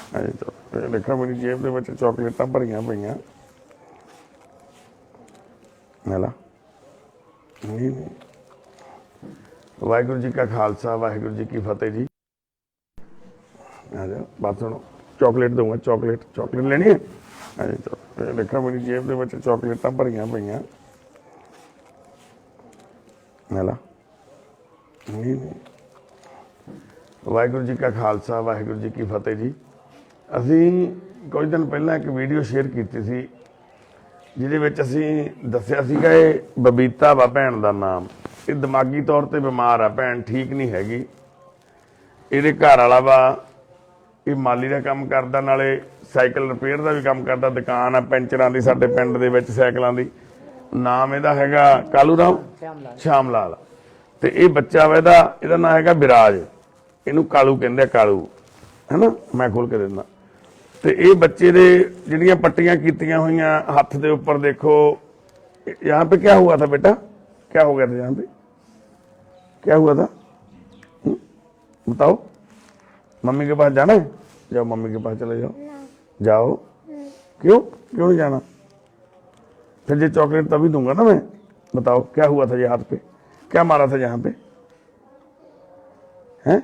देखा मेरी जेब के विच चॉकलेटां भरियां पईयां ला नहीं नहीं वाहिगुरू जी का खालसा वाहिगुरू जी की फतेह जी। आ जाओ बात सुनो, चॉकलेट दूंगा, चॉकलेट चॉकलेट लेनी है। देखा मेरी जेब के विच चॉकलेटां भरियां पईयां ला नहीं नहीं वाहिगुरू जी का खालसा वाहिगुरू जी की फतेह जी। ਅਸੀਂ कुछ दिन पहला एक वीडियो शेयर की सी ਜਿਹਦੇ ਵਿੱਚ ਅਸੀਂ ਦੱਸਿਆ ਸੀਗਾ ਇਹ ਬਬੀਤਾ ਵਾ ਭੈਣ ਦਾ ਨਾਮ। ਇਹ ਦਿਮਾਗੀ ਤੌਰ ਤੇ ਬਿਮਾਰ ਆ ਭੈਣ, ਠੀਕ ਨਹੀਂ ਹੈਗੀ। ਇਹਦੇ ਘਰ ਵਾਲਾ ਵਾ ਇਹ ਮਾਲੀ ਦਾ ਕੰਮ ਕਰਦਾ, ਨਾਲੇ ਸਾਈਕਲ ਰਿਪੇਅਰ ਦਾ ਵੀ ਕੰਮ ਕਰਦਾ, ਦੁਕਾਨ ਆ ਪੈਂਚਰਾਂ ਦੀ ਸਾਡੇ ਪਿੰਡ ਦੇ ਵਿੱਚ ਸਾਈਕਲਾਂ ਦੀ। ਨਾਮ ਇਹਦਾ ਹੈਗਾ ਕਾਲੂ ਰਾਮ ਸ਼ਾਮ ਲਾਲ ਤੇ ਇਹ ਬੱਚਾ ਵਾ ਇਹਦਾ ਨਾਮ ਹੈਗਾ ਵਿਰਾਜ। ਇਹਨੂੰ ਕਾਲੂ ਕਹਿੰਦੇ ਆ, ਕਾਲੂ है ना। मैं खोल के देना तो ये बच्चे दे जिहड़ियां पट्टियां कीतियां हुईयां हथ दे उपर देखो। यहाँ पे क्या हुआ था बेटा, क्या हो गया था यहाँ पे, क्या हुआ था बताओ। मम्मी के पास जाना है, जाओ मम्मी के पास चले जाओ। जाओ क्यों क्यों नहीं जाना, फिर ये चॉकलेट तभी दूंगा ना मैं। बताओ क्या हुआ था ये हाथ पे, क्या मारा था यहाँ पे हैं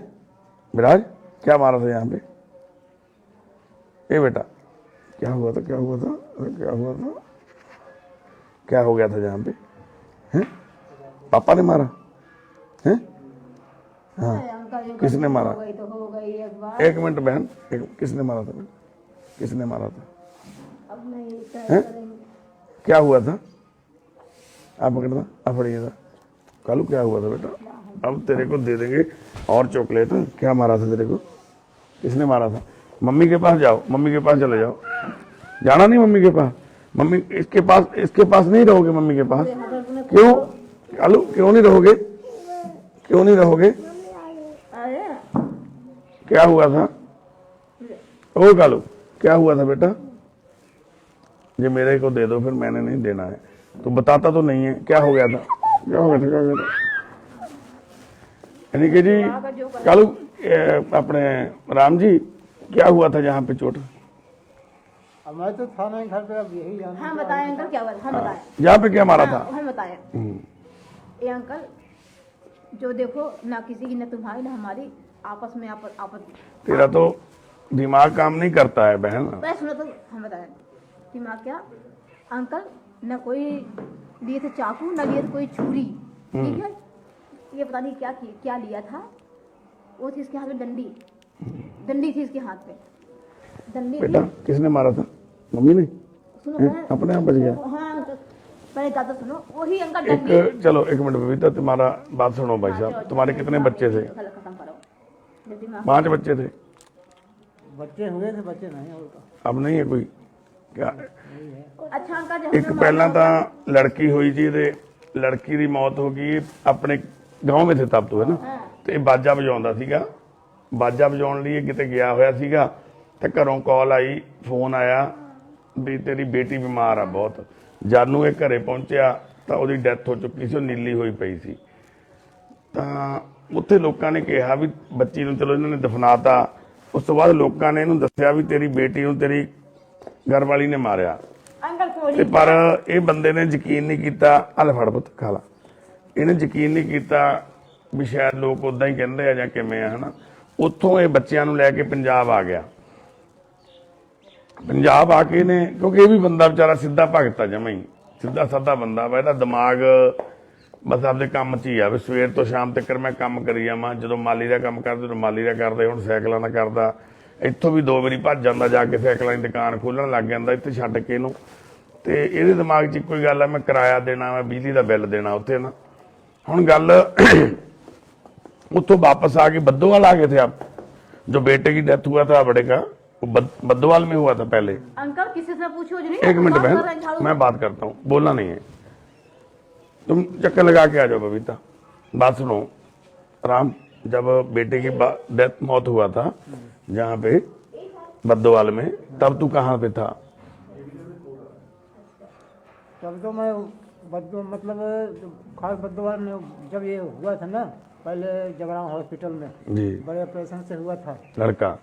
विराज, क्या मारा था यहाँ पे। ए बेटा क्या हुआ था, क्या हुआ था, क्या हुआ था, क्या हो गया था यहाँ पे हैं, पापा ने मारा हैं। हाँ किसने मारा, एक मिनट बहन, किसने मारा था, किसने मारा था हैं, क्या हुआ था। आप पकड़ना, आप पढ़िएगा कालू, क्या हुआ था बेटा। अब तेरे को दे देंगे और चॉकलेट। क्या मारा था तेरे को, किसने मारा था। मम्मी के पास जाओ, मम्मी के पास चले जाओ। जाना नहीं मम्मी के पास, मम्मी इसके पास नहीं रहोगे मम्मी के पास। क्यों कालू, क्यों नहीं रहोगे, क्यों नहीं रहोगे, क्या हुआ था। ओ कालू क्या हुआ था बेटा, ये मेरे को दे दो, फिर मैंने नहीं देना है। तो बताता तो नहीं है क्या हो गया था, क्या हो गया था, क्या हो गया था। यानी कि जी कालू अपने राम जी क्या हुआ था जहाँ पे चोट। मैं तो था नहीं घर पे, अब यही हाँ बताएं अंकल क्या हुआ था, हाँ बताएं यहाँ पे क्या मारा था। हम बताएं ये अंकल, जो देखो ना किसी की, ना तुम्हारी ना हमारी, आपस में आपस तेरा तो दिमाग काम नहीं करता है बहन। सुनो तो हम बताएं दिमाग क्या अंकल, ना कोई लिए थे चाकू, ना लिए थे कोई छुरी, ठीक है। ये पता नहीं क्या लिया था। वो थी इसके हाथ में डंडी, डंडी थी इसके हाथ में, डंडी बेटा किसने मारा था, मम्मी ने। सुनो अपने आप बच गया। हाँ अंकल पहले दादा सुनो, वही अंकल डंडी। चलो एक मिनट बबीता, तुम्हारा बात सुनो भाई साहब। तुम्हारे कितने बच्चे थे। खत्म करो। 5 बच्चे थे। बच्चे हुए थे, बच्चे नहीं होता अब नहीं है कोई क्या। अच्छा अंकल एक पहला तो लड़की हुई जी, लड़की की मौत हो गई अपने गाँव में थे तब तो, है ना। तो ये बाजा वजाउंदा सीगा, बाजा वजाउण लई किते गया होया सीगा ते घरों कॉल आई, फोन आया भी तेरी बेटी बीमार आ बहुत। जद नूं इह घरे पहुंचिया तो उहदी डैथ हो चुकी सी, नीली हुई पई सी। तां उत्थे लोकां ने कहा भी बच्ची नूं चलो इन्हां ने दफनाता। उस तो बाद लोकां ने इहनूं दस्सिया भी तेरी बेटी नूं तेरी घरवाली ने मारिया। ते पर इह बंदे ने यकीन नहीं कीता। हल फड़ पुत्त खा ला। इहने यकीन नहीं कीता भी शायद लोग उदां ही कहंदे आ जां किवें आ, है ना। उत्थों ये बच्चियां नूं लैके पंजाब आ गया। पंजाब आके ने, क्योंकि ये भी बंदा बेचारा सीधा भगत आ, जमा ही सीधा साधा बंदा वा। दिमाग बस आपदे काम च ही आ, सवेर तो शाम तक मैं काम करी जावां। जदों माली का काम करदे तो माली का करदे, हुण साइकलां दा करदा। इत्थों भी 2 वारी भज जांदा, जाके साइकलां दी दुकान खोलण लग जांदा इत्थे छड्ड के इहनूं। ते इहदे दिमाग च कोई गल आ, मैं किराया देना, मैं बिजली का बिल देना उत्थे ना। हुण गल उत्थों वापस आ गए, बद्दोवाल आ गए थे आप। जो बेटे की डेथ हुआ था बड़े का, वो बद्दोवाल में हुआ था पहले। अंकल किसी से पूछो। एक मिनट बहन, मैं बात करता हूँ, बोलना नहीं है। तुम चक्कर लगा के आ जाओ बबीता। बात सुनो राम, जब बेटे की डेथ मौत हुआ था जहाँ पे बद्दोवाल में, तब तू कहाँ पे था। तब तो मैं मतलब खास बद्दोवाल में जब ये हुआ था ना, पहले जगराम हॉस्पिटल में जी। बड़े ऑपरेशन से हुआ था लड़का।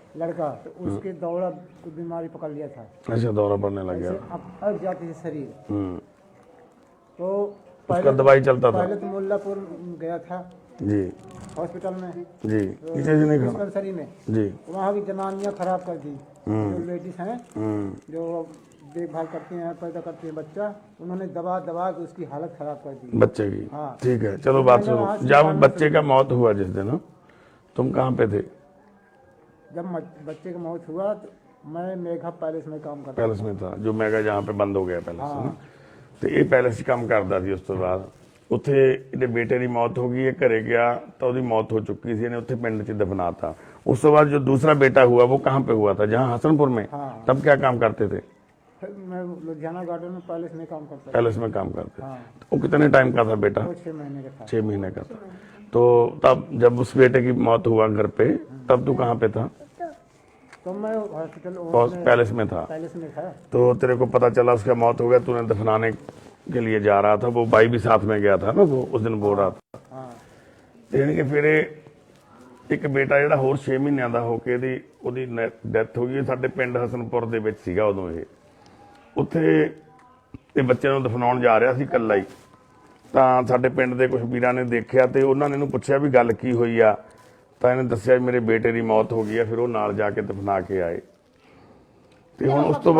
तो उसके दौरा बीमारी पकड़ लिया था, अच्छा, दौरा पड़ने लग गया। ऐसे अब जाती थी शरीर। तो उसका दवाई चलता था। पहले तो मुल्लापुर गया था जी हॉस्पिटल में जी। पीछे से नहीं खाना डिस्पेंसरी में, जी। वहाँ की जनानियाँ खराब कर दी। जो लेडीज हैं जो देखभाल करती हैं, पैदा करती हैं बच्चा, उन्होंने दबा दबा के उसकी हालत खराब कर दी बच्चे की। हाँ। ठीक है, चलो बात सुनो। जब बच्चे का मौत हुआ जिस दिन, तुम कहाँ पे थे? जब बच्चे का मौत हुआ तो मैं मेघा पैलेस में काम करता पैलेस में था, जो मेगा जहाँ पे बंद हो गया पैलेस है ना, ਤੇ ਇਹ ਪੈਲੇਸ 'ਚ ਕੰਮ ਕਰਦਾ ਸੀ। ਉਸ ਤੋਂ ਬਾਅਦ ਉੱਥੇ ਇਹਦੇ ਬੇਟੇ ਦੀ ਮੌਤ ਹੋ ਗਈ, ਇਹ ਘਰੇ ਗਿਆ ਤਾਂ ਉਹਦੀ मौत हो चुकी थी, ਇਹਨੇ ਉੱਥੇ ਪਿੰਡ 'ਚ दफनाता। उस तो बाद जो दूसरा बेटा हुआ वो कहाँ पे हुआ था? जहाँ हसनपुर में। तब क्या काम करते थे? मैं लुधियाना गार्डन में पैलेस में काम करता पैलेस में काम करते। वो कितने टाइम का था बेटा? 6 महीने का था। 6 महीने का था। तो तब जब उस बेटे की मौत हुआ घर पे, तब तू कहाँ पे था? तो मैं हॉस्पिटल पैलेस में था। पैलेस में था। तो तेरे को पता चला उसका मौत हो गया, तूने दफनाने के लिए जा रहा था, वो भाई भी साथ में गया था ना, वो उस दिन बोल रहा था। यानी कि फिर ਇੱਕ ਬੇਟਾ ਜਿਹੜਾ ਹੋਰ 6 ਮਹੀਨਿਆਂ ਦਾ ਹੋ ਕੇ ਉਹਦੀ ਡੈਥ ਹੋ ਗਈ। ਸਾਡੇ ਪਿੰਡ ਹਸਨਪੁਰ ਦੇ ਵਿੱਚ ਸੀਗਾ ਉਦੋਂ। ਇਹ ਉੱਥੇ ਇਹ ਬੱਚੇ ਨੂੰ ਦਫਨਾਉਣ ਜਾ ਰਿਹਾ ਸੀ ਇਕੱਲਾ ਹੀ, ਤਾਂ ਸਾਡੇ ਪਿੰਡ ਦੇ ਕੁਝ ਵੀਰਾਂ ਨੇ ਦੇਖਿਆ ਤੇ ਉਹਨਾਂ ਨੇ ਇਹਨੂੰ ਪੁੱਛਿਆ ਵੀ ਗੱਲ ਕੀ ਹੋਈ ਆ, ਤਾਂ ਇਹਨੇ ਦੱਸਿਆ ਮੇਰੇ ਬੇਟੇ ਦੀ ਮੌਤ ਹੋ ਗਈ ਆ। ਫਿਰ ਉਹ ਨਾਲ ਜਾ ਕੇ ਦਫਨਾ ਕੇ ਆਏ ਤੇ ਹੁਣ ਉਸ ਤੋਂ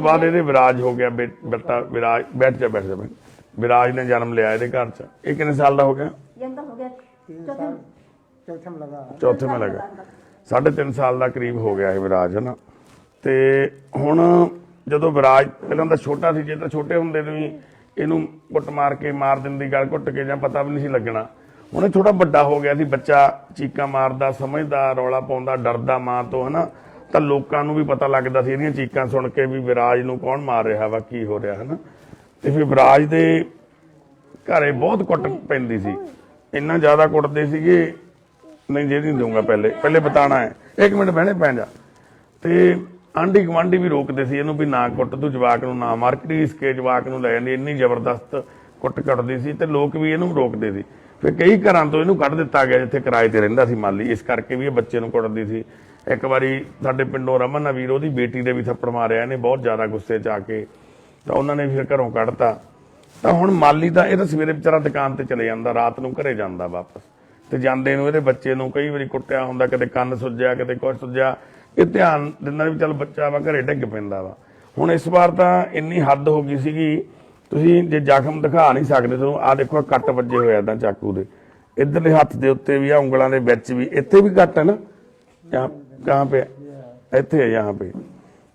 ਬਾਅਦ ਇਹਦੇ ਵਿਰਾਜ ਹੋ ਗਿਆ ਬੇਟਾ। ਵਿਰਾਜ ਬੈਠ ਜਾ ਵਿਰਾਜ ਨੇ ਜਨਮ ਲਿਆ ਇਹਦੇ ਘਰ 'ਚ। ਇਹ ਕਿੰਨੇ ਸਾਲ ਦਾ ਹੋ ਗਿਆ? ਚੌਥੇ में लगा। 3.5 ਸਾਲ ਦਾ ਕਰੀਬ ਹੋ ਗਿਆ ਇਹ ਵਿਰਾਜ ਹੈ ਨਾ। ਤੇ ਹੁਣ ਜਦੋਂ ਵਿਰਾਜ ਪਹਿਲਾਂ ਤਾਂ ਛੋਟਾ ਸੀ, ਜੇ ਤਾਂ ਛੋਟੇ ਹੁੰਦੇ ਨੂੰ ਹੀ ਇਹਨੂੰ ਕੁੱਟ ਮਾਰ ਕੇ ਮਾਰ ਦਿੰਦੀ, ਗਲ ਘੁੱਟ ਕੇ, ਜਾਂ ਪਤਾ ਵੀ ਨਹੀਂ ਸੀ ਲੱਗਣਾ। ਹੁਣ ਇਹ ਥੋੜਾ ਵੱਡਾ ਹੋ ਗਿਆ ਸੀ, ਬੱਚਾ ਚੀਕਾਂ ਮਾਰਦਾ, ਸਮਝਦਾ, ਰੌਲਾ ਪਾਉਂਦਾ, ਡਰਦਾ ਮਾਂ ਤੋਂ ਹੈ ਨਾ, ਤਾਂ ਲੋਕਾਂ ਨੂੰ ਵੀ ਪਤਾ ਲੱਗਦਾ ਸੀ ਇਹਦੀਆਂ ਚੀਕਾਂ ਸੁਣ ਕੇ ਵੀ ਵਿਰਾਜ ਨੂੰ ਕੌਣ ਮਾਰ ਰਿਹਾ ਵਾ, ਕੀ ਹੋ ਰਿਹਾ ਹੈ ਨਾ। ਤੇ ਫਿਰ ਵਿਰਾਜ ਦੇ ਘਰੇ ਬਹੁਤ ਕੁੱਟ ਪੈਂਦੀ ਸੀ, ਇੰਨਾ ਜ਼ਿਆਦਾ ਕੁੱਟਦੇ ਸੀਗੇ। नहीं जे नहीं दूंगा, पहले बताना है, 1 मिनट बहने पै जा। ਤੇ ਆਂਢੀ ਗਵਾਂਢੀ ਵੀ ਰੋਕਦੇ ਸੀ ਇਹਨੂੰ ਵੀ ਨਾ ਕੁੱਟ, ਤੂੰ ਜਵਾਕ ਨੂੰ ਨਾ ਮਾਰ, ਘੜੀਸ ਕੇ ਜਵਾਕ ਨੂੰ ਲੈ ਜਾਂਦੀ, ਇੰਨੀ ਜ਼ਬਰਦਸਤ ਕੁੱਟ ਕੱਢਦੀ ਸੀ ਤੇ ਲੋਕ ਵੀ ਇਹਨੂੰ ਰੋਕਦੇ ਸੀ। ਫਿਰ ਕਈ ਘਰਾਂ ਤੋਂ ਇਹਨੂੰ ਕੱਢ ਦਿੱਤਾ ਗਿਆ ਜਿੱਥੇ ਕਿਰਾਏ ਤੇ ਰਹਿੰਦਾ ਸੀ ਮਾਲੀ, ਇਸ ਕਰਕੇ ਵੀ ਇਹ ਬੱਚੇ ਨੂੰ ਕੁੱਟਦੀ ਸੀ। ਇੱਕ ਵਾਰੀ ਸਾਡੇ ਪਿੰਡੋਂ ਰਮਨ ਨਵੀਰ ਉਹਦੀ ਬੇਟੀ ਦੇ ਵੀ ਥੱਪੜ ਮਾਰਿਆ ਇਹਨੇ, ਬਹੁਤ ਜ਼ਿਆਦਾ ਗੁੱਸੇ 'ਚ ਆ ਕੇ, ਤਾਂ ਉਹਨਾਂ ਨੇ ਫਿਰ ਘਰੋਂ ਕੱਢਤਾ। ਤਾਂ ਹੁਣ ਮਾਲੀ ਤਾਂ ਇਹ ਤਾਂ ਸਵੇਰੇ ਵਿਚਾਰਾ ਦੁਕਾਨ ਤੇ ਚਲੇ ਜਾਂਦਾ, ਰਾਤ ਨੂੰ ਘਰੇ ਜਾਂਦਾ ਵਾਪਸ, ਤੇ ਜਾਂਦੇ ਨੂੰ ਇਹਦੇ ਬੱਚੇ ਨੂੰ ਕਈ ਵਾਰੀ ਕੁੱਟਿਆ ਹੁੰਦਾ, ਕਦੇ ਕੰਨ ਸੁੱਜਿਆ, ਕਦੇ ਕੁਛ ਸੁੱਜਿਆ। ਇਹ ਧਿਆਨ ਦਿੰਦਾ ਵੀ ਚੱਲ ਬੱਚਾ ਵਾ, ਘਰੇ ਡਿੱਗ ਪੈਂਦਾ ਵਾ। ਹੁਣ ਇਸ ਵਾਰ ਤਾਂ ਇੰਨੀ ਹੱਦ ਹੋ ਗਈ ਸੀਗੀ, ਤੁਸੀਂ ਜੇ ਜ਼ਖਮ ਦਿਖਾ ਨਹੀਂ ਸਕਦੇ ਤੁਹਾਨੂੰ, ਆਹ ਦੇਖੋ ਕੱਟ ਵੱਜੇ ਹੋਏ ਏਦਾਂ ਚਾਕੂ ਦੇ, ਇੱਧਰਲੇ ਹੱਥ ਦੇ ਉੱਤੇ ਵੀ, ਆ ਉਂਗਲਾਂ ਦੇ ਵਿੱਚ ਵੀ, ਇੱਥੇ ਵੀ ਕੱਟ ਹੈ ਨਾ, ਕਹਾਂ ਪੇ ਇੱਥੇ ਹੈ ਯਹਾਂ ਪੇ।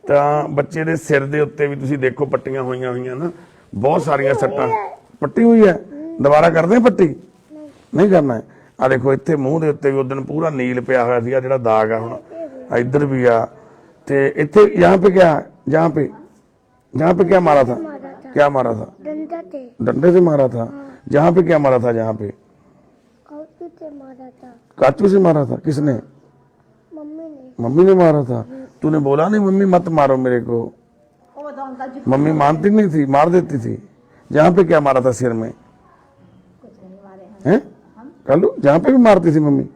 ਤਾਂ ਬੱਚੇ ਦੇ ਸਿਰ ਦੇ ਉੱਤੇ ਵੀ ਤੁਸੀਂ ਦੇਖੋ ਪੱਟੀਆਂ ਹੋਈਆਂ ਨਾ, ਬਹੁਤ ਸਾਰੀਆਂ ਸੱਟਾਂ। ਪੱਟੀ ਹੋਈ ਹੈ, ਦੁਬਾਰਾ ਕਰਦੇ ਪੱਟੀ? ਨਹੀਂ ਕਰਨਾ ਹੈ। ਆ ਦੇਖੋ ਇੱਥੇ ਮੂੰਹ ਦੇ ਉੱਤੇ ਵੀ ਉਦੋਂ ਪੂਰਾ ਨੀਲ ਪਿਆ ਹੋਇਆ ਸੀ, ਆ ਜਿਹੜਾ ਦਾਗ ਆ ਹੁਣ ਇੱਧਰ ਵੀ ਆ। ਤੇ ਇੱਥੇ यहाँ पे क्या मारा था? क्या मारा था? डंडे से मारा था। जहाँ पे क्या मारा था? जहाँ पे काचू से मारा था। किसने? मम्मी ने मारा था। तूने बोला नहीं मम्मी मत मारो मेरे को? मम्मी मानती नहीं थी, मार देती थी। जहाँ पे क्या मारा था? सिर में है कालू, जहाँ पे भी मारती थी मम्मी।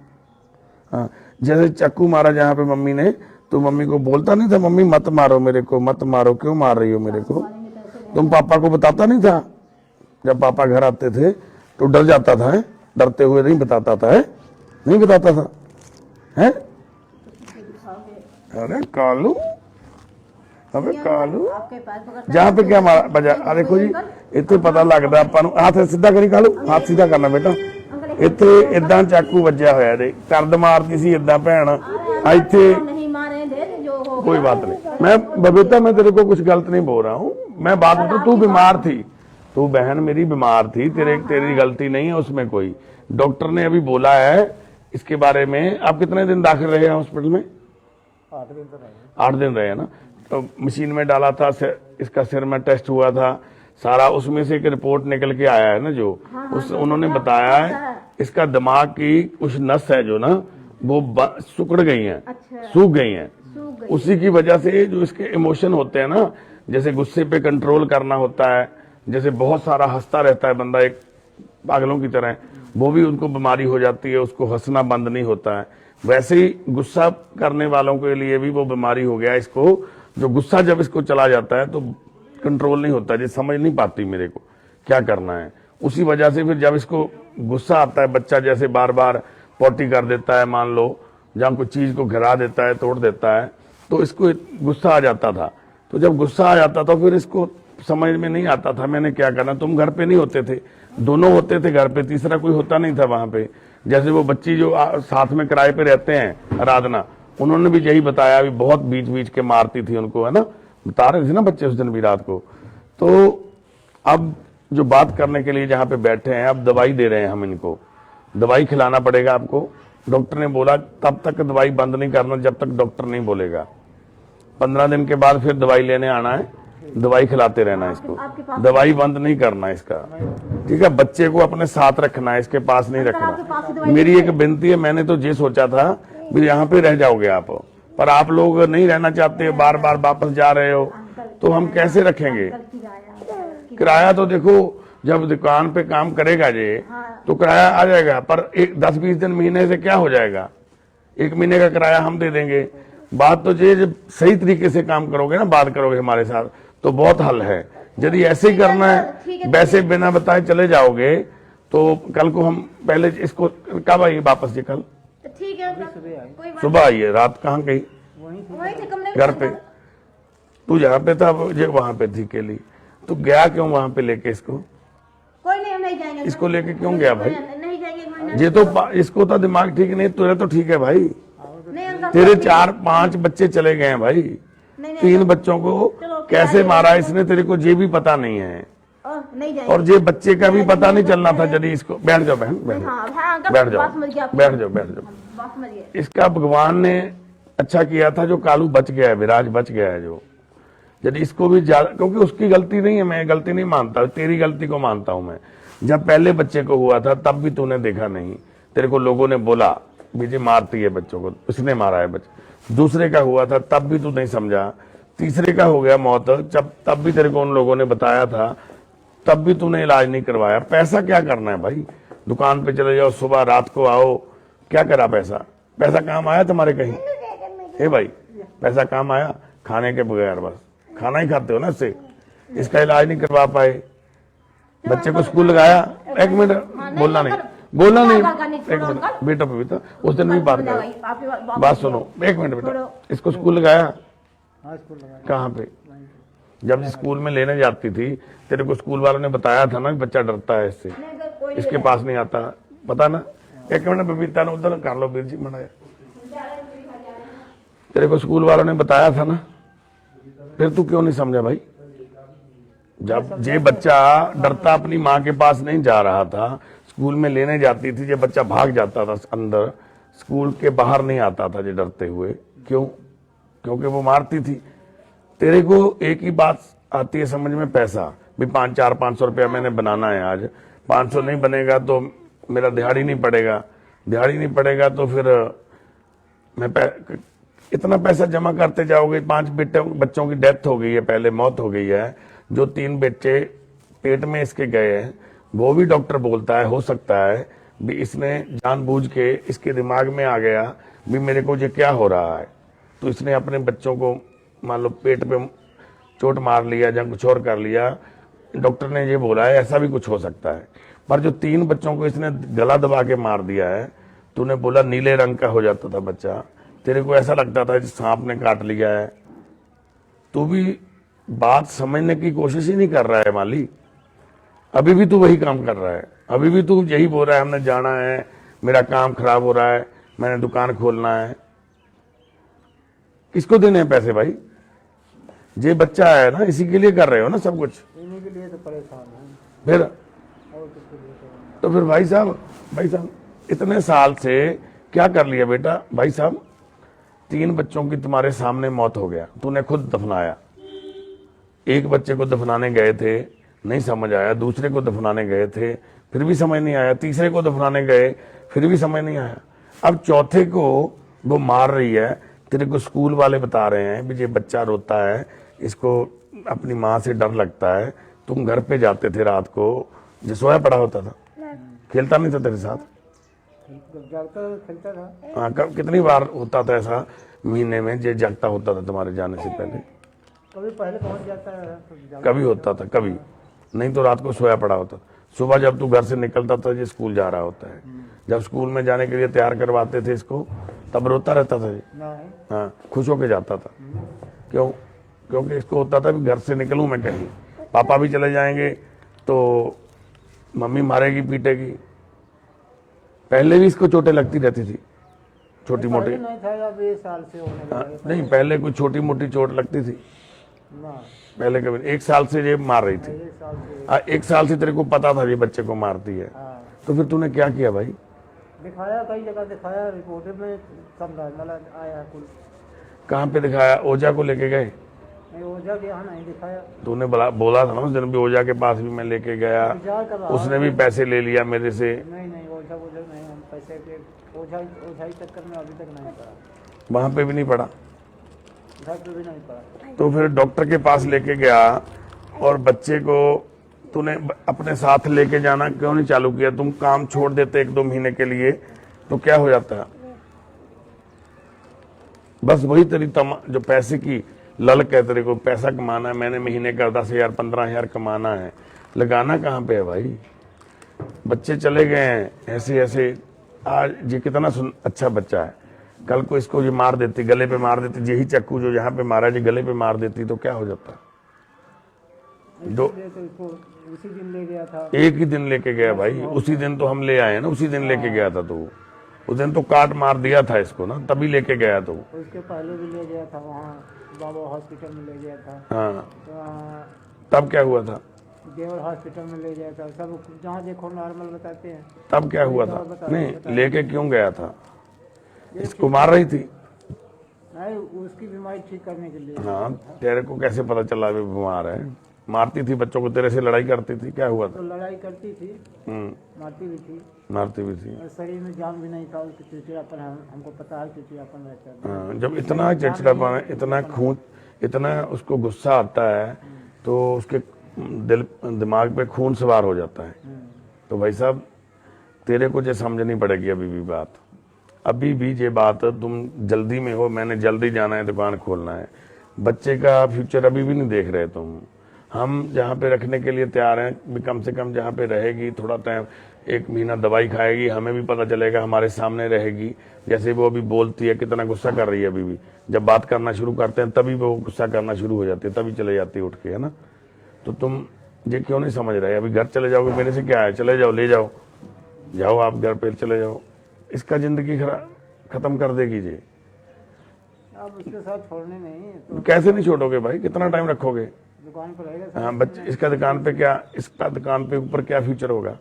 हाँ, जैसे चाकू मारा जहाँ पे मम्मी ने, तो मम्मी को बोलता नहीं था मम्मी मत मारो मेरे को, मत मारो, क्यों मार रही हो मेरे को? तुम पापा को बताता नहीं था? जब पापा घर आते थे तो डर जाता था, है? डरते हुए नहीं बताता था, है? नहीं बताता था, है? अरे कालू, अबे कालू, जहाँ पे क्या मारा बजा। देखो जी, इतने पता लगता ਆਪਾਂ ਨੂੰ। हाथ सीधा करी कालू, हाथ सीधा करना बेटा। ਇੱਥੇ ਇਦਾਂ ਚਾਕੂ ਵੱਜਿਆ ਹੋਇਆ ਇਹਦੇ, ਕਰਦ ਮਾਰਦੀ ਸੀ ਇਦਾਂ ਭੈਣ। ਇੱਥੇ कोई बात नहीं, मैं बबीता मैं तेरे को कुछ गलत नहीं बोल रहा हूँ, मैं बात बता, तू बीमार थी, तू बहन मेरी बीमार थी, तेरी गलती नहीं है उसमें कोई। डॉक्टर ने अभी बोला है इसके बारे में। आप कितने दिन दाखिल रहे हैं हॉस्पिटल में? 8 दिन रहे ना। तो मशीन में डाला था, इसका सिर में टेस्ट हुआ था सारा, उसमें से एक रिपोर्ट निकल के आया है ना, जो उन्होंने बताया है इसका दिमाग की कुछ नस है जो ना वो सुकड़ गई हैं, सूख गई हैं। उसी की वजह से जो इसके इमोशन होते हैं ना, जैसे गुस्से पे कंट्रोल करना होता है, जैसे बहुत सारा हंसता रहता है बंदा, एक पागलों की तरह, वो भी उनको बीमारी हो जाती है, उसको हंसना बंद नहीं होता है। वैसे ही गुस्सा करने वालों के लिए भी वो बीमारी हो गया इसको, जो गुस्सा जब इसको चला जाता है तो कंट्रोल नहीं होता, ये समझ नहीं पाती मेरे को क्या करना है। उसी वजह से फिर जब इसको गुस्सा आता है, बच्चा जैसे बार बार पॉटी कर देता है, मान लो जहाँ कोई चीज को गिरा देता है, तोड़ देता है, तो इसको गुस्सा आ जाता था। तो जब गुस्सा आ जाता तो फिर इसको समझ में नहीं आता था मैंने क्या करना। तुम घर पे नहीं होते थे, दोनों होते थे घर पे, तीसरा कोई होता नहीं था वहां पे। जैसे वो बच्ची जो साथ में किराए पे रहते हैं, आराधना, उन्होंने भी यही बताया, भी बहुत बीच बीच के मारती थी उनको, है ना, बता रहे थे ना बच्चे उस दिन भी रात को। तो अब जो बात करने के लिए जहाँ पे बैठे हैं, अब दवाई दे रहे हैं हम इनको, दवाई खिलाना पड़ेगा आपको। डॉक्टर ने बोला तब तक दवाई बंद नहीं करना जब तक डॉक्टर नहीं बोलेगा। 15 दिन के बाद फिर दवाई लेने आना है, दवाई खिलाते रहना है इसको, दवाई बंद नहीं करना इसका, ठीक है। बच्चे को अपने साथ रखना है, इसके पास नहीं रखना। मेरी एक विनती है, मैंने तो ये सोचा था भी यहाँ पे रह जाओगे आप, पर आप लोग नहीं रहना चाहते, बार बार वापस जा रहे हो, तो हम कैसे रखेंगे। किराया तो देखो जब दुकान पे काम करेगा ये तो किराया आ जाएगा, पर 10-20 दिन महीने से क्या हो जाएगा, 1 महीने का किराया हम दे देंगे। बात तो ये जब सही तरीके से काम करोगे ना, बात करोगे हमारे साथ, तो बहुत हल है। यदि ऐसे ही करना है, वैसे बिना बताए चले जाओगे, तो कल को हम पहले इसको कब आइए वापस, ये कल ठीक है, सुबह आइए। रात कहाँ गई, घर पे, तू जहाँ पे था ये वहां पे थी केली, तू गया क्यों वहां पे लेके इसको, कोई नहीं, हम नहीं जाएंगे, इसको लेके क्यों गया भाई। नहीं जाएंगे, ये तो इसको तो दिमाग ठीक नहीं, तुझे तो ठीक है भाई, नहीं अंकल, तेरे 4-5 बच्चे चले गए हैं भाई, 3 बच्चों को कैसे मारा इसने, तेरे को ये भी पता नहीं है, नहीं जाएंगे। और ये बच्चे का भी पता नहीं चलना था। यदि इसको बैठ जाओ बहन, बैठ जाओ, बैठ जाओ, बैठ जाओ, बैठ जाओ। इसका भगवान ने अच्छा किया था जो कालू बच गया है, विराज बच गया है जो। यदि इसको भी ज्यादा, क्योंकि उसकी गलती नहीं है, मैं गलती नहीं मानता, तेरी गलती को मानता हूं मैं। जब पहले बच्चे को हुआ था तब भी तूने देखा नहीं, तेरे को लोगों ने बोला बीजे मारती है बच्चों को, उसने मारा है बच्चा। दूसरे का हुआ था तब भी तू नहीं समझा, तीसरे का हो गया मौत, जब तब भी तेरे को उन लोगों ने बताया था, तब भी तूने इलाज नहीं करवाया। पैसा क्या करना है भाई, दुकान पे चले जाओ, सुबह रात को आओ, क्या करा पैसा, पैसा काम आया तुम्हारे कहीं, हे भाई पैसा काम आया, खाने के बगैर बस खाना ही खाते हो ना इससे, इसका इलाज नहीं करवा पाए। बच्चे को स्कूल लगाया, 1 मिनट बोलना नहीं, बोलना नहीं, 1 मिनट बेटा पवित्र, उस दिन भी बात कर, बात सुनो 1 मिनट बेटा, इसको स्कूल लगाया कहाँ पे, जब स्कूल में लेने जाती थी तेरे को स्कूल वालों ने बताया था ना कि बच्चा डरता है इससे, इसके पास नहीं आता, पता ना। 1 मिनट बबीता ने उधर कर लो, वीर जी मनाया, तेरे को स्कूल वालों ने बताया था ना, फिर तू क्यों नहीं समझा भाई। जब ये बच्चा डरता अपनी माँ के पास नहीं जा रहा था, स्कूल में लेने जाती थी, ये बच्चा भाग जाता था अंदर, स्कूल के बाहर नहीं आता था ये डरते हुए, क्यों, क्योंकि वो मारती थी। तेरे को एक ही बात आती है समझ में, पैसा भी 400-500 रुपया मैंने बनाना है, आज 500 नहीं बनेगा तो मेरा दिहाड़ी नहीं पड़ेगा, दिहाड़ी नहीं पड़ेगा तो फिर मैं इतना पैसा जमा करते जाओगे। 5 बच्चों की डेथ हो गई है, पहले मौत हो गई है, जो 3 बच्चे पेट में इसके गए हैं, वो भी डॉक्टर बोलता है हो सकता है भी इसने जानबूझ के, इसके दिमाग में आ गया भी मेरे को ये क्या हो रहा है, तो इसने अपने बच्चों को मान लो पेट पे चोट मार लिया या कुछ और कर लिया। डॉक्टर ने ये बोला है ऐसा भी कुछ हो सकता है, पर जो 3 बच्चों को इसने गला दबा के मार दिया है, तूने बोला नीले रंग का हो जाता था बच्चा, तेरे को ऐसा लगता था कि सांप ने काट लिया है। तू भी बात समझने की कोशिश ही नहीं कर रहा है माली, अभी भी तू वही काम कर रहा है, अभी भी तू यही बोल रहा है हमने जाना है, मेरा काम खराब हो रहा है, मैंने दुकान खोलना है। किसको देने हैं पैसे भाई, ये बच्चा है ना, इसी के लिए कर रहे हो ना सब कुछ, इन्हीं के लिए तो परेशान है फिर और किसके लिए करें? तो फिर भाई साहब इतने साल से क्या कर लिया बेटा। भाई साहब 3 बच्चों की तुम्हारे सामने मौत हो गया, तूने खुद दफनाया। एक बच्चे को दफनाने गए थे, नहीं समझ आया, दूसरे को दफनाने गए थे, फिर भी समझ नहीं आया, तीसरे को दफनाने गए, फिर भी समझ नहीं आया, अब चौथे को वो मार रही है। तेरे को स्कूल वाले बता रहे हैं भी ये बच्चा रोता है, इसको अपनी माँ से डर लगता है। तुम घर पे जाते थे रात को, जो सोया पड़ा होता था, खेलता नहीं था तेरे साथ? जब जागता खेलता था। हाँ, कब कितनी बार होता था ऐसा महीने में जे जागता होता था तुम्हारे जाने से पहले? कभी पहले पहुंच जाता है तो कभी होता था, कभी नहीं तो रात को सोया पड़ा होता था। सुबह जब तू घर से निकलता था, ये स्कूल जा रहा होता है, जब स्कूल में जाने के लिए तैयार करवाते थे इसको, तब रोता रहता था ये? नहीं। हाँ, खुश होके जाता था। क्यों? क्योंकि इसको होता था कि घर से निकलूं मैं कहीं, पापा भी चले जाएंगे तो मम्मी मारेगी पीटेगी। पहले भी इसको चोटें लगती रहती थी, छोटी मोटी? पहले नहीं था, अब 20 साल से होने हाँ, लगा। नहीं पहले कोई छोटी मोटी चोट लगती थी? ना, पहले कभी? 1 साल से ये मार रही थी? 1 साल से। 1 साल से तेरे को पता था ये बच्चे को मारती है, हाँ, तो फिर तूने क्या किया भाई? दिखाया, कई जगह दिखाया, रिपोर्ट में सब नॉर्मल आया कुल। कहाँ पे दिखाया? ओझा को लेके गए? नहीं, ओझा के यहाँ नहीं दिखाया। तूने बोला था ना उस दिन भी, ओझा के पास भी मैं लेके गया, विचार कर रहा उसने भी पैसे ले लिया मेरे से। नहीं नहीं, ओझा नहीं, हम पैसे के ओझा ही चक्कर में अभी तक नहीं पड़ा, वहां पे भी नहीं पड़ा? घर पे भी नहीं पड़ा। तो फिर डॉक्टर के पास लेके गया, और बच्चे को तूने अपने साथ लेके जाना क्यों नहीं चालू किया? तुम काम छोड़ देते 1-2 महीने के लिए तो क्या हो जाता? बस वही तेरी जो पैसे की ललक है, तेरे को पैसा कमाना है, मैंने महीने का 10,000 15,000 कमाना है, लगाना कहाँ पे है भाई? बच्चे चले गए हैं ऐसे ऐसे। आज ये कितना अच्छा बच्चा है, कल को इसको ये मार देती, गले पे मार देती, यही चक्कू जो यहाँ पे मारा जी गले पे मार देती तो क्या हो जाता? तो इसको उसी दिन ले गया था। एक ही दिन लेके गया भाई, उसी दिन तो हम ले आए ना, उसी दिन लेके गया था तू। उस दिन तो काट मार दिया था इसको ना, तभी लेके गया तो। उसके पहले भी ले गया था, वहाँ बाबा हॉस्पिटल में ले गया था। हाँ, तो वहाँ तब क्या हुआ था? देवर हॉस्पिटल में ले गया था, सब जहाँ देखो नॉर्मल बताते हैं। तब क्या हुआ था? नहीं, लेके क्यों गया था? इसको मार रही थी? नहीं, उसकी बीमारी ठीक करने के लिए। हाँ, तेरे को कैसे पता चला वे बीमार है? मारती थी बच्चों को, तेरे से लड़ाई करती थी, क्या हुआ था? तो लड़ाई करती थी, मारती भी थी, मारती भी थी। और शरीर में जान भी नहीं था, उसकी चिड़चिड़ापन हमको पता है, चिड़चिड़ापन रहता है। हाँ, जब इतना चिड़चिड़ापन है, इतना खून, इतना उसको गुस्सा आता है तो उसके दिमाग पे खून सवार हो जाता है। तो भाई साहब, तेरे को ये समझनी पड़ेगी अभी भी बात, अभी भी ये बात, तुम जल्दी में हो, मैंने जल्दी जाना है, दुकान खोलना है, बच्चे का फ्यूचर अभी भी नहीं देख रहे तुम। हम जहाँ पे रखने के लिए तैयार हैं, भी कम से कम जहाँ पे रहेगी थोड़ा टाइम, 1 महीना दवाई खाएगी, हमें भी पता चलेगा, हमारे सामने रहेगी। जैसे वो अभी बोलती है, कितना गुस्सा कर रही है अभी भी, जब बात करना शुरू करते हैं तभी वो गुस्सा करना शुरू हो जाती है, तभी चले जाती है उठ के, है ना? तो तुम ये क्यों नहीं समझ रहे? अभी घर चले जाओगे, मेरे से क्या है, चले जाओ, ले जाओ, जाओ आप घर पे चले जाओ, इसका जिंदगी खत्म कर देगी जी। अब उसके साथ छोड़ने नहीं तो कैसे नहीं छोड़ोगे भाई? कितना टाइम रखोगे? दुकान पर रहेगा। हाँ, बच्चे इसका दुकान पे क्या, इसका दुकान पे ऊपर क्या फ्यूचर होगा?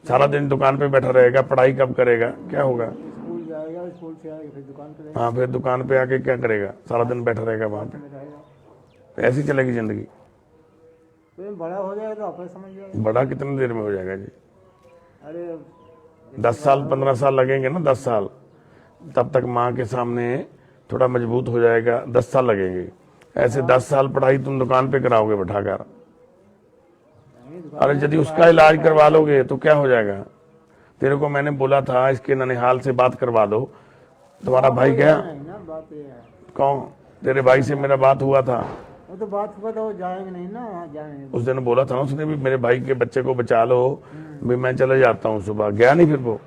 सारा दिन दुकान पे बैठा रहेगा, पढ़ाई कब करेगा, क्या होगा? स्कूल जाएगा, स्कूल से आएगा फिर दुकान पर हाँ, फिर दुकान पे आके क्या करेगा? सारा दिन बैठा रहेगा वहां पे, रहेगा। ऐसी चलेगी जिंदगी। तो बड़ा हो जाएगा तो आप समझ जाएगा। बड़ा कितनी देर में हो जाएगा जी? अरे 10 साल 15 साल लगेंगे ना, 10 साल, तब तक माँ के सामने थोड़ा मजबूत हो जाएगा, 10 साल लगेंगे। ऐसे 10 साल पढ़ाई तुम दुकान पे कराओगे बैठाकर? अरे यदि उसका इलाज करवा लोगे तो क्या हो जाएगा? तेरे को मैंने बोला था इसके ननिहाल से बात करवा दो, तुम्हारा भाई गया? नहीं ना, बात ये है। कौन? तेरे भाई से मेरा बात हुआ था, वो तो बात हुआ था, वो जाएंगे नहीं ना, वहाँ जाएंगे। उस दिन बोला था ना उसने भी, मेरे भाई के बच्चे को बचा लो, भी मैं चले जाता हूँ सुबह। गया नहीं फिर वो?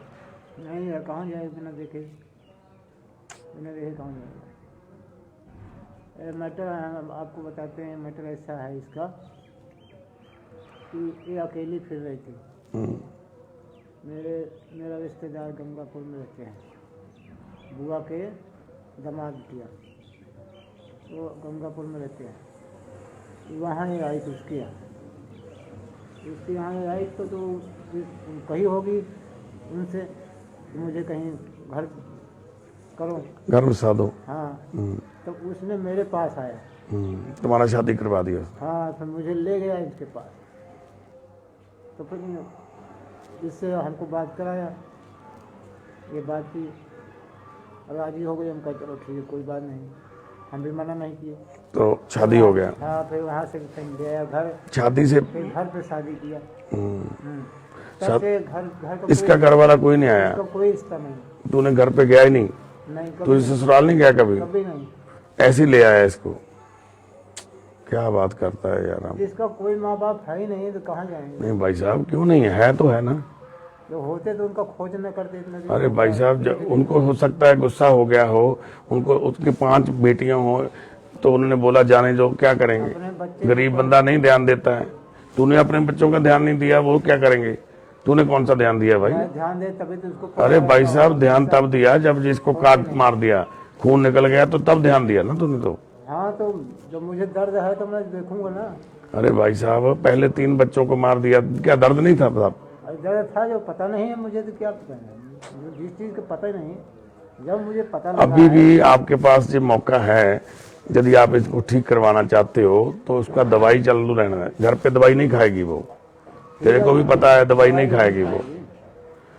नहीं है, कहाँ जाए बिना देखे, बिना देखे कहाँ जाएगा? मैटर आपको बताते हैं, मैटर ऐसा है इसका कि ये अकेली फिर रही थी। मेरा रिश्तेदार गंगापुर में रहते हैं, बुआ के दामाद बिटिया, वो गंगापुर में रहते हैं। वहाँ ही आई थी उसके यहाँ आई तो कही होगी उनसे कि मुझे कहीं घर करो, घर बसा दो। हाँ, तो उसने मेरे पास आया, तुम्हारा शादी करवा दिया? हाँ, फिर मुझे ले गया इसके पास, तो फिर इससे हमको बात कराया, ये बात की, राजी हो गई। हम कहा चलो ठीक है, कोई बात नहीं, हम भी मना नहीं किए। तो शादी हो गया? हाँ, फिर वहाँ से कहीं गया घर, शादी से फिर घर पे शादी किया। तब से घर का इसका घर वाला कोई नहीं आया? कोई रिश्ता नहीं। तूने घर पे गया ही नहीं? नहीं, तू इस ससुराल नहीं गया कभी? कभी नहीं। ऐसे ही ले आया इसको? क्या बात करता है यार आप। जिसका कोई माँ बाप है ही नहीं तो कहाँ जाएंगे? नहीं भाई साहब, क्यों नहीं है तो है ना। जो होते तो उनका खोज न करते इतना दिन। अरे भाई साहब, जब उनको हो सकता है गुस्सा हो गया हो, उनको उसकी 5 बेटियां हो तो उन्होंने बोला जाने दो, क्या अपने करेंगे? बच्चे गरीब बंदा नहीं ध्यान देता है। तूने अपने बच्चों का ध्यान नहीं दिया, वो क्या करेंगे? तूने कौन सा ध्यान दिया भाई? ध्यान दे तभी तो उसको अरे भाई साहब, ध्यान तब दिया जब जिसको काट मार दिया, खून निकल गया, तो तब ध्यान दिया ना तूने तो। हाँ, तो जब मुझे दर्द है तो मैं देखूंगा ना। अरे भाई साहब, पहले 3 बच्चों को मार दिया, क्या दर्द नहीं था साहब? दर्द था जो पता नहीं है मुझे, तो क्या पता है जिस चीज का पता ही नहीं, जब मुझे पता लगा अभी भी आपके पास जो मौका है, यदि आप इसको ठीक करवाना चाहते हो तो उसका दवाई चालू रहना है। घर पे दवाई नहीं खाएगी वो, तेरे को भी पता है, दवाई नहीं खाएगी वो।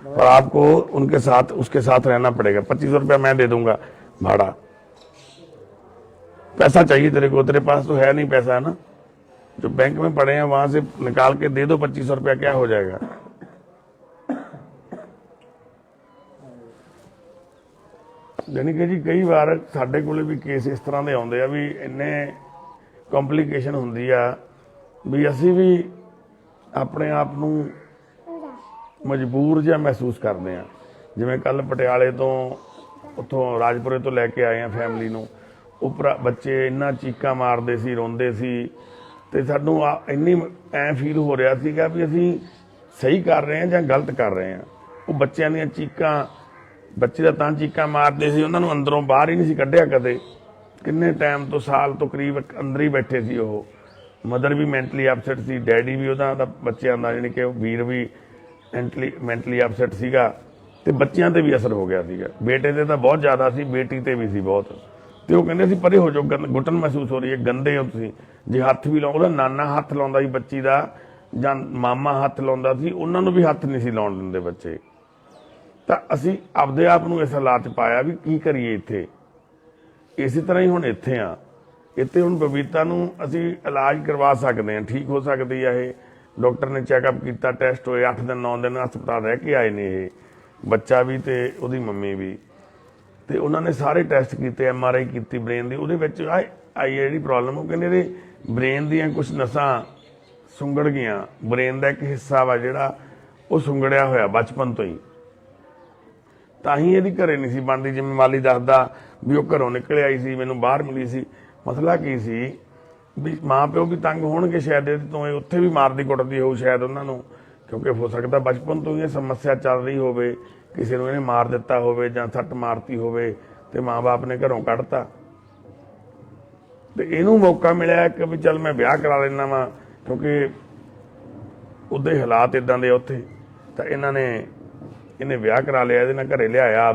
और आपको उनके साथ, उसके साथ रहना पड़ेगा। 2500 रुपया मैं दे दूंगा भाड़ा। पैसा चाहिए तेरे को? तेरे पास तो है नहीं पैसा, है ना? जो बैंक में पड़े हैं वहां से निकाल के दे दो 2500 रुपया, क्या हो जाएगा? ਜਾਣੀ ਕਿ ਜੀ ਕਈ ਵਾਰ ਸਾਡੇ ਕੋਲੇ ਵੀ ਕੇਸ ਇਸ ਤਰ੍ਹਾਂ ਦੇ ਆਉਂਦੇ ਆ ਵੀ ਇੰਨੇ ਕੰਪਲਿਕੇਸ਼ਨ ਹੁੰਦੀ ਆ ਵੀ ਅਸੀਂ ਵੀ ਆਪਣੇ ਆਪ ਨੂੰ ਮਜਬੂਰ ਜਿਹਾ ਮਹਿਸੂਸ ਕਰਦੇ ਆ। ਜਿਵੇਂ ਕੱਲ ਪਟਿਆਲੇ ਤੋਂ, ਉੱਥੋਂ ਰਾਜਪੁਰੇ ਤੋਂ ਲੈ ਕੇ ਆਏ ਆ ਫੈਮਿਲੀ ਨੂੰ, ਉੱਪਰ ਬੱਚੇ ਇੰਨਾ ਚੀਕਾਂ ਮਾਰਦੇ ਸੀ, ਰੋਂਦੇ ਸੀ, ਤੇ ਸਾਨੂੰ ਇੰਨੀ ਐ ਫੀਲ ਹੋ ਰਿਹਾ ਸੀਗਾ ਵੀ ਅਸੀਂ ਸਹੀ ਕਰ ਰਹੇ ਹਾਂ ਜਾਂ ਗਲਤ ਕਰ ਰਹੇ ਹਾਂ। ਉਹ ਬੱਚਿਆਂ ਦੀਆਂ ਚੀਕਾਂ, ਬੱਚੇ ਦਾ ਤਾਂ ਚੀਕਾਂ ਮਾਰਦੇ ਸੀ, ਉਹਨਾਂ ਨੂੰ ਅੰਦਰੋਂ ਬਾਹਰ ਹੀ ਨਹੀਂ ਸੀ ਕੱਢਿਆ ਕਦੇ। ਕਿੰਨੇ ਟਾਈਮ ਤੋਂ, ਸਾਲ ਤੋਂ ਕਰੀਬ ਅੰਦਰ ਹੀ ਬੈਠੇ ਸੀ ਉਹ। ਮਦਰ ਵੀ ਮੈਂਟਲੀ ਅਪਸੈਟ ਸੀ, ਡੈਡੀ ਵੀ ਉਹਦਾ ਬੱਚਿਆਂ ਦਾ, ਜਾਣੀ ਕਿ ਵੀਰ ਵੀ ਮੈਂਟਲੀ ਅਪਸੈਟ ਸੀਗਾ, ਤੇ ਬੱਚਿਆਂ ਤੇ ਵੀ ਅਸਰ ਹੋ ਗਿਆ ਸੀਗਾ। ਬੇਟੇ ਤੇ ਤਾਂ ਬਹੁਤ ਜ਼ਿਆਦਾ ਸੀ, ਬੇਟੀ ਤੇ ਵੀ ਸੀ ਬਹੁਤ। ਤੇ ਉਹ ਕਹਿੰਦੇ ਸੀ ਪਰੇ ਹੋ ਜਾਓ, ਗੁੱਟਣ ਮਹਿਸੂਸ ਹੋ ਰਹੀ ਹੈ, ਗੰਦੇ ਹੋ ਤੁਸੀਂ। ਜੇ ਹੱਥ ਵੀ ਲਾਉਂਦਾ, ਨਾਨਾ ਹੱਥ ਲਾਉਂਦਾ ਸੀ ਬੱਚੀ ਦਾ, ਜਾਂ ਮਾਮਾ ਹੱਥ ਲਾਉਂਦਾ ਸੀ, ਉਹਨਾਂ ਨੂੰ ਵੀ ਹੱਥ ਨਹੀਂ ਸੀ ਲਾਉਣ ਦਿੰਦੇ ਬੱਚੇ। ਤਾਂ ਅਸੀਂ ਆਪਦੇ ਆਪ ਨੂੰ ਇਸ ਹਾਲਾਤ 'ਚ ਪਾਇਆ ਵੀ ਕੀ ਕਰੀਏ ਇੱਥੇ। ਇਸੇ ਤਰ੍ਹਾਂ ਹੀ ਹੁਣ ਇੱਥੇ ਆ। ਇੱਥੇ ਹੁਣ ਬਬੀਤਾ ਨੂੰ ਅਸੀਂ ਇਲਾਜ ਕਰਵਾ ਸਕਦੇ ਹਾਂ, ਠੀਕ ਹੋ ਸਕਦੀ ਆ ਇਹ। ਡਾਕਟਰ ਨੇ ਚੈੱਕਅਪ ਕੀਤਾ, ਟੈਸਟ ਹੋਏ, 8 ਦਿਨ 9 ਦਿਨ ਹਸਪਤਾਲ ਰਹਿ ਕੇ ਆਏ ਨੇ ਇਹ, ਬੱਚਾ ਵੀ ਤੇ ਉਹਦੀ ਮੰਮੀ ਵੀ। ਤੇ ਉਹਨਾਂ ਨੇ ਸਾਰੇ ਟੈਸਟ ਕੀਤੇ, MRI ਕੀਤੀ ਬ੍ਰੇਨ ਦੀ, ਉਹਦੇ ਵਿੱਚ ਆਈ ਜਿਹੜੀ ਪ੍ਰੋਬਲਮ, ਉਹ ਕਹਿੰਦੇ ਇਹਦੇ ਬ੍ਰੇਨ ਦੀਆਂ ਕੁਝ ਨਸਾਂ ਸੁੰਗੜ ਗਈਆਂ। ਬ੍ਰੇਨ ਦਾ ਇੱਕ ਹਿੱਸਾ ਵਾ ਜਿਹੜਾ ਉਹ ਸੁੰਗੜਿਆ ਹੋਇਆ ਬਚਪਨ ਤੋਂ ਹੀ, ਤਾਂ ਹੀ ਇਹਦੀ ਘਰੇ ਨਹੀਂ ਸੀ ਬਣਦੀ। ਜਿਵੇਂ ਮਾਲੀ ਦੱਸਦਾ ਵੀ ਉਹ ਘਰੋਂ ਨਿਕਲ ਆਈ ਸੀ, ਮੈਨੂੰ ਬਾਹਰ ਮਿਲੀ ਸੀ। ਮਸਲਾ ਕੀ ਸੀ ਵੀ ਮਾਂ ਪਿਓ ਵੀ ਤੰਗ ਹੋਣਗੇ ਸ਼ਾਇਦ ਇਹਦੇ ਤੋਂ, ਇਹ ਉੱਥੇ ਵੀ ਮਾਰਦੀ ਕੁੱਟਦੀ ਹੋਊ ਸ਼ਾਇਦ ਉਹਨਾਂ ਨੂੰ, ਕਿਉਂਕਿ ਹੋ ਸਕਦਾ ਬਚਪਨ ਤੋਂ ਹੀ ਇਹ ਸਮੱਸਿਆ ਚੱਲ ਰਹੀ ਹੋਵੇ, ਕਿਸੇ ਨੂੰ ਇਹਨੇ ਮਾਰ ਦਿੱਤਾ ਹੋਵੇ ਜਾਂ ਸੱਟ ਮਾਰਤੀ ਹੋਵੇ ਤੇ ਮਾਂ-ਬਾਪ ਨੇ ਘਰੋਂ ਕੱਢਤਾ। ਤੇ ਇਹਨੂੰ ਮੌਕਾ ਮਿਲਿਆ ਕਿ ਵੀ ਚੱਲ ਮੈਂ ਵਿਆਹ ਕਰਾ ਲੈਣਾ ਵਾ, ਕਿਉਂਕਿ ਉਹਦੇ ਹਾਲਾਤ ਇਦਾਂ ਦੇ ਉੱਥੇ। ਤਾਂ ਇਹਨੇ ਵਿਆਹ ਕਰਾ ਲਿਆ, ਇਹਦੇ ਨਾਲ ਘਰੇ ਲਿਆਇਆ,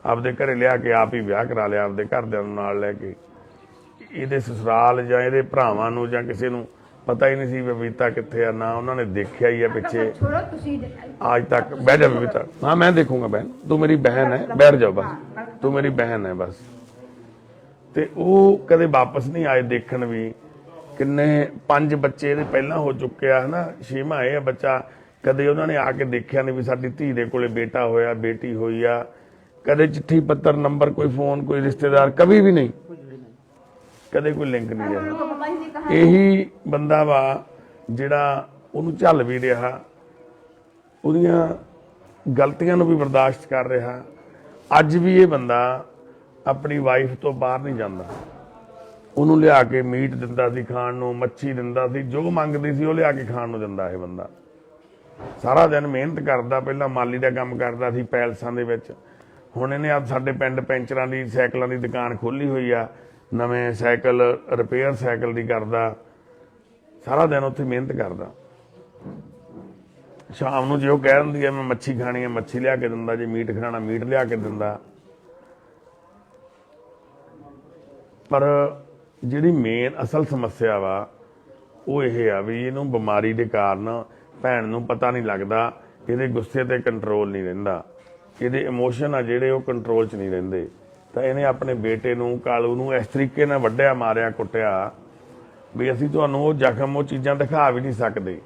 ਆਪਦੇ ਘਰੇ ਲਿਆ ਕੇ ਆਪ ਹੀ ਵਿਆਹ ਕਰਾ ਲਿਆ, ਆਪਦੇ ਘਰਦਿਆਂ ਨੂੰ ਨਾਲ ਲੈ ਕੇ। ਇਹਦੇ ਸਸੁਰਾਲ ਜਾਂ ਇਹਦੇ ਭਰਾਵਾਂ ਨੂੰ ਜਾਂ ਕਿਸੇ ਨੂੰ ਪਤਾ ਹੀ ਨਹੀਂ ਸੀ ਬਬੀਤਾ ਕਿੱਥੇ ਆ, ਨਾ ਉਹਨਾਂ ਨੇ ਦੇਖਿਆ ਹੀ ਆ ਪਿੱਛੇ ਅੱਜ ਤੱਕ। ਬਹਿ ਜਾ ਬਬੀਤਾ। ਹਾਂ ਮੈਂ ਦੇਖੂੰਗਾ ਬਹਿਨ, ਤੂੰ ਮੇਰੀ ਬਹਿਨ ਹੈ, ਬੈਠ ਜਾਓ ਬਸ, ਤੂੰ ਮੇਰੀ ਬਹਿਨ ਹੈ ਬਸ। ਤੇ ਉਹ ਕਦੇ ਵਾਪਸ ਨਹੀਂ ਆਏ ਦੇਖਣ ਵੀ। ਕਿੰਨੇ 5 ਬੱਚੇ ਇਹਦੇ ਪਹਿਲਾਂ ਹੋ ਚੁੱਕੇ ਆ, ਹਨਾ, 6ਵਾਂ ਇਹ ਬੱਚਾ। ਕਦੇ ਉਹਨਾਂ ਨੇ ਆ ਕੇ ਦੇਖਿਆ ਨਹੀਂ ਵੀ ਸਾਡੀ ਧੀ ਦੇ ਕੋਲੇ ਬੇਟਾ ਹੋਇਆ, ਬੇਟੀ ਹੋਈ ਆ। ਕਦੇ ਚਿੱਠੀ ਪੱਤਰ, ਨੰਬਰ, ਕੋਈ ਫੋਨ, ਕੋਈ ਰਿਸ਼ਤੇਦਾਰ, ਕभी ਵੀ ਨਹੀਂ, ਕਦੇ ਕੋਈ ਲਿੰਕ ਨਹੀਂ ਰਿਹਾ। ਇਹੀ ਬੰਦਾ ਵਾ ਜਿਹੜਾ ਉਹਨੂੰ ਝੱਲ ਵੀ ਰਿਹਾ, ਉਹਦੀਆਂ ਗਲਤੀਆਂ ਨੂੰ ਵੀ ਬਰਦਾਸ਼ਤ ਕਰ ਰਿਹਾ। ਅੱਜ ਵੀ ਇਹ ਬੰਦਾ ਆਪਣੀ ਵਾਈਫ ਤੋਂ ਬਾਹਰ ਨਹੀਂ ਜਾਂਦਾ। ਉਹਨੂੰ ਲਿਆ ਕੇ ਮੀਟ ਦਿੰਦਾ ਸੀ ਖਾਣ ਨੂੰ, ਮੱਛੀ ਦਿੰਦਾ ਸੀ, ਜੋ ਮੰਗਦੀ ਸੀ ਉਹ ਲਿਆ ਕੇ ਖਾਣ ਨੂੰ ਦਿੰਦਾ ਇਹ ਬੰਦਾ। ਸਾਰਾ ਦਿਨ ਮਿਹਨਤ ਕਰਦਾ, ਪਹਿਲਾਂ ਮਾਲੀ ਦਾ ਕੰਮ ਕਰਦਾ ਸੀ ਪੈਲਸਾਂ ਦੇ ਵਿੱਚ। ਹੁਣ ਇਹਨੇ ਆਪ ਸਾਡੇ ਪਿੰਡ ਪੈਂਚਰਾਂ ਦੀ, ਸਾਈਕਲਾਂ ਦੀ ਦੁਕਾਨ ਖੋਲ੍ਹੀ ਹੋਈ ਆ, ਨਵੇਂ ਸਾਈਕਲ, ਰਿਪੇਅਰ ਸਾਈਕਲ ਦੀ ਕਰਦਾ। ਸਾਰਾ ਦਿਨ ਉੱਥੇ ਮਿਹਨਤ ਕਰਦਾ। ਸ਼ਾਮ ਨੂੰ ਜੇ ਉਹ ਕਹਿ ਦਿੰਦੀ ਆ ਮੈਂ ਮੱਛੀ ਖਾਣੀ ਹੈ, ਮੱਛੀ ਲਿਆ ਕੇ ਦਿੰਦਾ, ਜੇ ਮੀਟ ਖਾਣਾ ਮੀਟ ਲਿਆ ਕੇ ਦਿੰਦਾ। ਪਰ ਜਿਹੜੀ ਮੇਨ ਅਸਲ ਸਮੱਸਿਆ ਵਾ ਉਹ ਇਹ ਆ ਵੀ ਇਹਨੂੰ ਬਿਮਾਰੀ ਦੇ ਕਾਰਨ ਭੈਣ ਨੂੰ ਪਤਾ ਨਹੀਂ ਲੱਗਦਾ, ਇਹਦੇ ਗੁੱਸੇ ਤੇ ਕੰਟਰੋਲ ਨਹੀਂ ਰਹਿੰਦਾ, ਇਹਦੇ ਇਮੋਸ਼ਨ ਆ ਜਿਹੜੇ ਉਹ ਕੰਟਰੋਲ 'ਚ ਨਹੀਂ ਰਹਿੰਦੇ। ਤਾਂ ਇਹਨੇ ਆਪਣੇ ਬੇਟੇ ਨੂੰ, ਕਾਲੂ ਨੂੰ, ਇਸ ਤਰੀਕੇ ਨਾਲ ਵੱਢਿਆ, ਮਾਰਿਆ, ਕੁੱਟਿਆ ਵੀ ਅਸੀਂ ਤੁਹਾਨੂੰ ਉਹ ਜ਼ਖਮ, ਉਹ ਚੀਜ਼ਾਂ ਦਿਖਾ ਵੀ ਨਹੀਂ ਸਕਦੇ।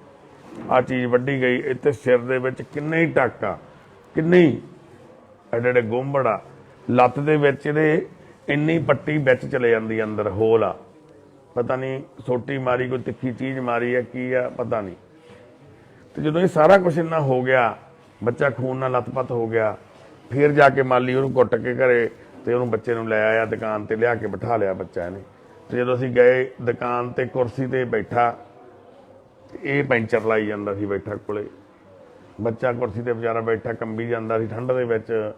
ਆ ਚੀਜ਼ ਵੱਢੀ ਗਈ, ਇੱਥੇ ਸਿਰ ਦੇ ਵਿੱਚ ਕਿੰਨੇ ਹੀ ਟਾਕਾ, ਕਿੰਨੇ ਹੀ ਐਡੇ ਐਡੇ ਗੁੰਬੜਾ, ਲੱਤ ਦੇ ਵਿੱਚ ਇਹਦੇ ਇੰਨੀ ਪੱਟੀ ਵਿੱਚ ਚਲੇ ਜਾਂਦੀ ਅੰਦਰ, ਹੋਲ ਆ, ਪਤਾ ਨਹੀਂ ਸੋਟੀ ਮਾਰੀ, ਕੋਈ ਤਿੱਖੀ ਚੀਜ਼ ਮਾਰੀ ਆ, ਕੀ ਆ ਪਤਾ ਨਹੀਂ। ਤੇ ਜਦੋਂ ਇਹ ਸਾਰਾ ਕੁਝ ਇੰਨਾ ਹੋ ਗਿਆ, ਬੱਚਾ ਖੂਨ ਨਾਲ ਲੱਥਪੱਥ ਹੋ ਗਿਆ, ਫਿਰ ਜਾ ਕੇ ਮਾਲੀ ਉਹਨੂੰ ਕੁੱਟ ਕੇ ਘਰੇ ਤੇ ਉਹਨੂੰ ਬੱਚੇ ਨੂੰ ਲੈ ਆਇਆ ਦੁਕਾਨ ਤੇ, ਲਿਆ ਕੇ ਬਿਠਾ ਲਿਆ ਬੱਚਾ ਇਹਨੇ। ਤੇ ਜਦੋਂ ਅਸੀਂ ਗਏ ਦੁਕਾਨ ਤੇ ਕੁਰਸੀ ਤੇ ਬੈਠਾ, ਇਹ ਪੈਂਚਰ ਲਾਈ ਜਾਂਦਾ ਸੀ ਬੈਠਾ ਕੋਲੇ, ਬੱਚਾ ਕੁਰਸੀ ਤੇ ਵਿਚਾਰਾ ਬੈਠਾ ਕੰਬੀ ਜਾਂਦਾ ਸੀ ਠੰਡ ਦੇ ਵਿੱਚ,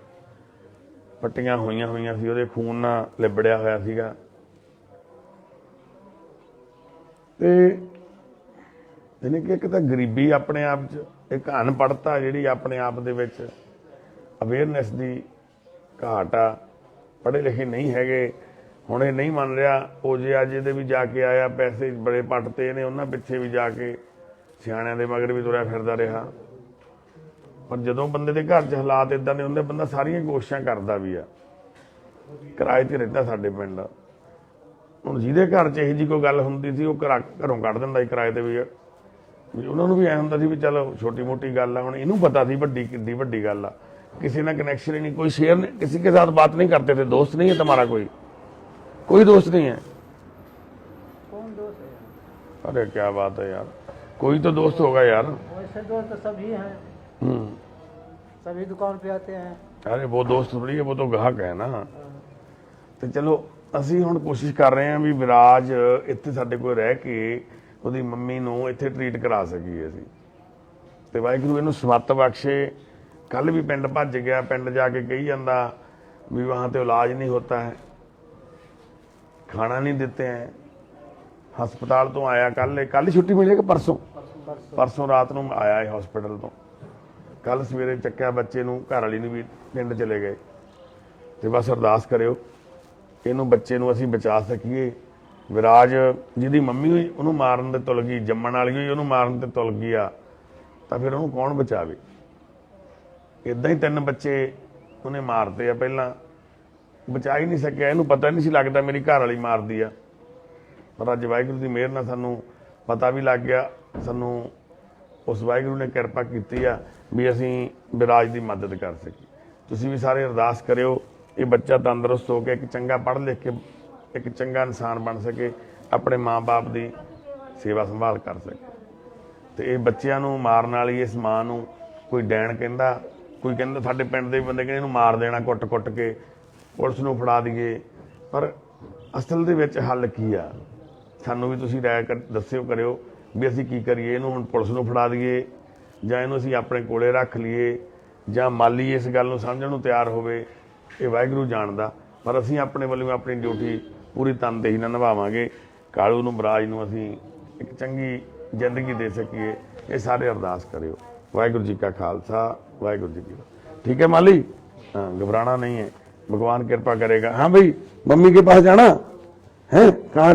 ਪੱਟੀਆਂ ਹੋਈਆਂ ਸੀ, ਉਹਦੇ ਖੂਨ ਨਾਲ ਲਿਬੜਿਆ ਹੋਇਆ ਸੀਗਾ। ਤੇ ਯਾਨੀ ਕਿ ਇੱਕ ਤਾਂ ਗਰੀਬੀ ਆਪਣੇ ਆਪ 'ਚ, ਇੱਕ ਅਨਪੜ੍ਹਤਾ ਜਿਹੜੀ ਆਪਣੇ ਆਪ ਦੇ ਵਿੱਚ, ਅਵੇਅਰਨੈਸ ਦੀ ਘਾਟ ਆ, ਪੜ੍ਹੇ ਲਿਖੇ ਨਹੀਂ ਹੈਗੇ। ਹੁਣ ਇਹ ਨਹੀਂ ਮੰਨ ਰਿਹਾ, ਉਹ ਜੇ ਅੱਜ ਇਹਦੇ ਵੀ ਜਾ ਕੇ ਆਇਆ, ਪੈਸੇ ਬੜੇ ਪੱਟਤੇ ਨੇ, ਉਹਨਾਂ ਪਿੱਛੇ ਵੀ ਜਾ ਕੇ ਸਿਆਣਿਆਂ ਦੇ ਮਗਰ ਵੀ ਤੁਰਿਆ ਫਿਰਦਾ ਰਿਹਾ। ਪਰ ਜਦੋਂ ਬੰਦੇ ਦੇ ਘਰ 'ਚ ਹਾਲਾਤ ਇਦਾਂ ਦੇ ਹੁੰਦੇ, ਬੰਦਾ ਸਾਰੀਆਂ ਕੋਸ਼ਿਸ਼ਾਂ ਕਰਦਾ ਵੀ ਆ। ਕਿਰਾਏ ਤੇ ਰਹਿੰਦਾ ਸਾਡੇ ਪਿੰਡ, ਹੁਣ ਜਿਹਦੇ ਘਰ 'ਚ ਇਹੋ ਜਿਹੀ ਕੋਈ ਗੱਲ ਹੁੰਦੀ ਸੀ, ਉਹ ਘਰੋਂ ਕੱਢ ਦਿੰਦਾ ਸੀ ਕਿਰਾਏ ਤੇ ਵੀ। ਉਹਨਾਂ ਨੂੰ ਵੀ ਐ ਹੁੰਦਾ ਸੀ ਵੀ ਚਲੋ ਛੋਟੀ ਮੋਟੀ ਗੱਲ ਆ। ਹੁਣ ਇਹਨੂੰ ਪਤਾ ਸੀ ਵੱਡੀ ਕਿੱਡੀ ਵੱਡੀ ਗੱਲ ਆ। किसी ना कनेक्शन ही नहीं, कोई शेयर नहीं, किसी के साथ बात नहीं करते थे। दोस्त नहीं है तुम्हारा, कोई दोस्त नहीं है? कौन दोस्त है? अरे क्या बात है यार, कोई तो दोस्त होगा यार। वैसे दोस्त तो सभी हैं, सभी दुकान पे आते हैं। अरे वो दोस्त थोड़ी है, वो तो ग्राहक है ना। तो चलो ਅਸੀਂ ਹੁਣ ਕੋਸ਼ਿਸ਼ ਕਰ ਰਹੇ ਹਾਂ ਵੀ ਵਿਰਾਜ ਇੱਥੇ ਸਾਡੇ ਕੋਲ ਰਹਿ ਕੇ ਉਹਦੀ ਮੰਮੀ ਨੂੰ ਇੱਥੇ ਟ੍ਰੀਟ ਕਰਾ ਸਕੀਏ ਅਸੀਂ। ਤੇ ਵਾਹਿਗੁਰੂ ਇਹਨੂੰ ਸਮੱਤ ਬਖਸ਼ੇ। कल भी पिंड भज गया, पिंड जाके कही जाता भी वहाँ तो इलाज नहीं होता है, खाना नहीं देते हैं। हस्पताल तो आया कल छुट्टी मिली कि परसों रात को आया है हॉस्पिटल तो। कल सवेरे चक्या बच्चे नूं, घर वाली नूं भी पिंड चले गए। तो बस अरदास करियो इनू बच्चे नूं असीं बचा सकीए। विराज जिहदी मम्मी हुई उहनूं मारन ते तुल गई, जम्मण वाली हुई उहनूं मारन ते तुल गई आ, तां फिर उहनूं कौन बचावे? इदां ही 3 बच्चे उन्हें मारते आ, पहला बचा ही नहीं सकिया। इहनूं पता नहीं सी लगदा मेरी घर वाली मारदी आ, पर अज वाहिगुरू दी मेहर नाल सानूं पता भी लग गया। सानूं उस वाहिगुरू ने किरपा कीती आ भी असीं विराज दी मदद कर सकी। तुसीं भी सारे अरदास करियो ये बच्चा तंदुरुस्त हो के एक चंगा पढ़ लिख के एक चंगा इंसान बन सके, अपने माँ बाप की सेवा संभाल कर सके। तो ये बच्चों नूं मारन वाली इस माँ नूं कोई डैण कहंदा, कोई कहंदा साडे पिंड दे बंदे कहंदे इहनूं मार देना कुट के, पुलिस नूं फड़ा दईए। पर असल दे विच हल की आ? सानूं भी तुसीं राय दस्सिओ करियो भी असीं की करिए। इहनूं हुण पुलिस नूं फड़ा दईए जां इहनूं असीं अपने कोले रख लईए जां माली इस गल नूं समझण नूं तैयार होवे, ये वाहिगुरू जाणदा। पर असीं अपने वल्लों अपनी ड्यूटी पूरी तनदेही नाल निभावांगे। कालू नूं विराज नूं असीं एक चंगी जिंदगी दे सकीए। ये सारे अरदास करियो। वाहिगुरू जी का खालसा, वाहिगुरू जी की फतेह। ठीक है माली, हाँ घबराना नहीं है, भगवान कृपा करेगा। हाँ भाई मम्मी के पास जाना है, कहाँ?